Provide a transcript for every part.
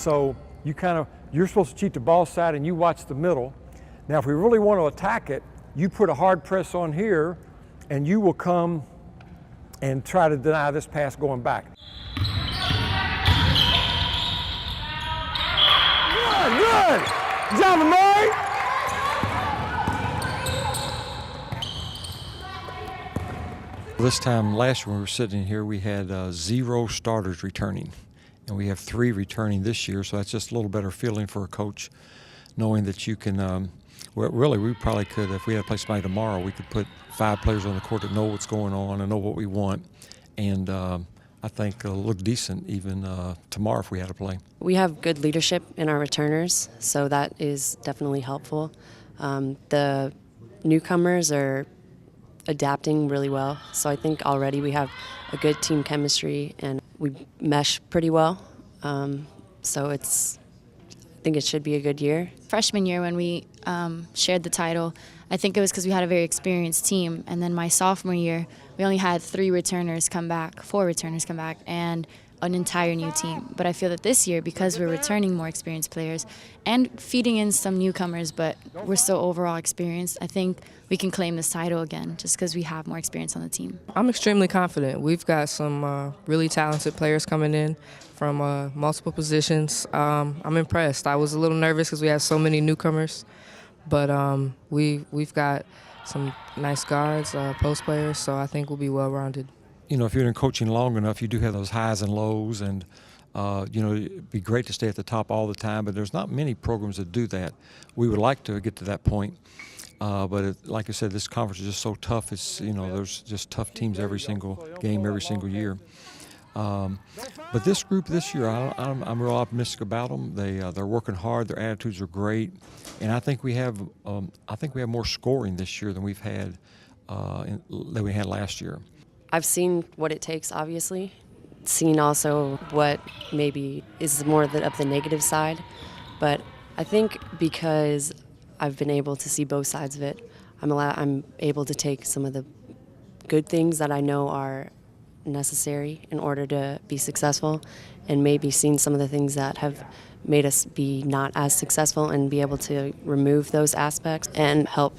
So you're supposed to cheat the ball side and you watch the middle. Now, if we really want to attack it, you put a hard press on here and you will come and try to deny this pass going back. Good! Good job, Amari! This time last year when we were sitting here, we had 0 starters returning. And we have 3 returning this year, so that's just a little better feeling for a coach, knowing that you can, well, really, we probably could, if we had to play somebody tomorrow, we could put 5 players on the court that know what's going on and know what we want. And I think look decent even tomorrow if we had to play. We have good leadership in our returners, so that is definitely helpful. The newcomers are adapting really well, so I think already we have a good team chemistry and we mesh pretty well. So I think it should be a good year. Freshman year when we shared the title, I think it was because we had a very experienced team. And then my sophomore year, we only had 4 returners come back, and an entire new team. But I feel that this year, because we're returning more experienced players and feeding in some newcomers, but we're still overall experienced, I think we can claim this title again just because we have more experience on the team. I'm extremely confident. We've got some really talented players coming in from multiple positions. I'm impressed. I was a little nervous because we have so many newcomers, but we've got some nice guards, post players, so I think we'll be well-rounded. You know, if you're in coaching long enough, you do have those highs and lows, and you know, it'd be great to stay at the top all the time, but there's not many programs that do that. We would like to get to that point, but like I said, this conference is just so tough. It's, you know, there's just tough teams every single game, every single year. But this group this year, I'm real optimistic about them. They're working hard. Their attitudes are great, and I think we have more scoring this year than we've had than we had last year. I've seen what it takes, obviously. Seen also what maybe is more of the negative side. But I think because I've been able to see both sides of it, I'm able to take some of the good things that I know are necessary in order to be successful, and maybe seen some of the things that have made us be not as successful, and be able to remove those aspects and help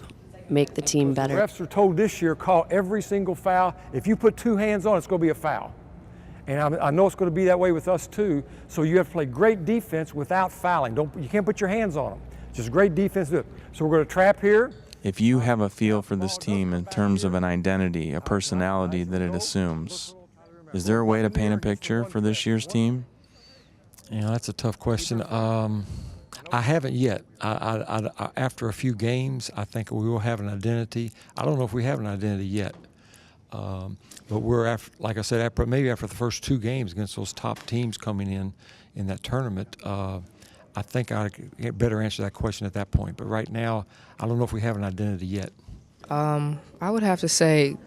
make the team better. The refs are told this year, call every single foul. If you put 2 hands on, it's going to be a foul. And I know it's going to be that way with us too. So you have to play great defense without fouling. You can't put your hands on them. Just great defense. So we're going to trap here. If you have a feel for this team in terms of an identity, a personality that it assumes, is there a way to paint a picture for this year's team? You know, that's a tough question. I haven't yet. After a few games, I think we will have an identity. I don't know if we have an identity yet. But we're, like I said, maybe after the first 2 games against those top teams coming in that tournament, I think I could better answer that question at that point. But right now, I don't know if we have an identity yet. I would have to say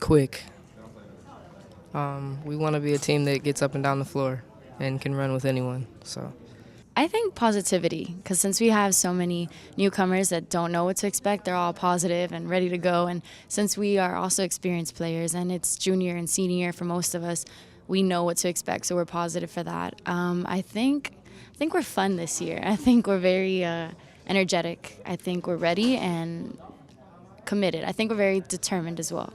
quick. We want to be a team that gets up and down the floor and can run with anyone. So I think positivity, because since we have so many newcomers that don't know what to expect, they're all positive and ready to go. And since we are also experienced players, and it's junior and senior year for most of us, we know what to expect, so we're positive for that. I think we're fun this year. I think we're very energetic. I think we're ready and committed. I think we're very determined as well.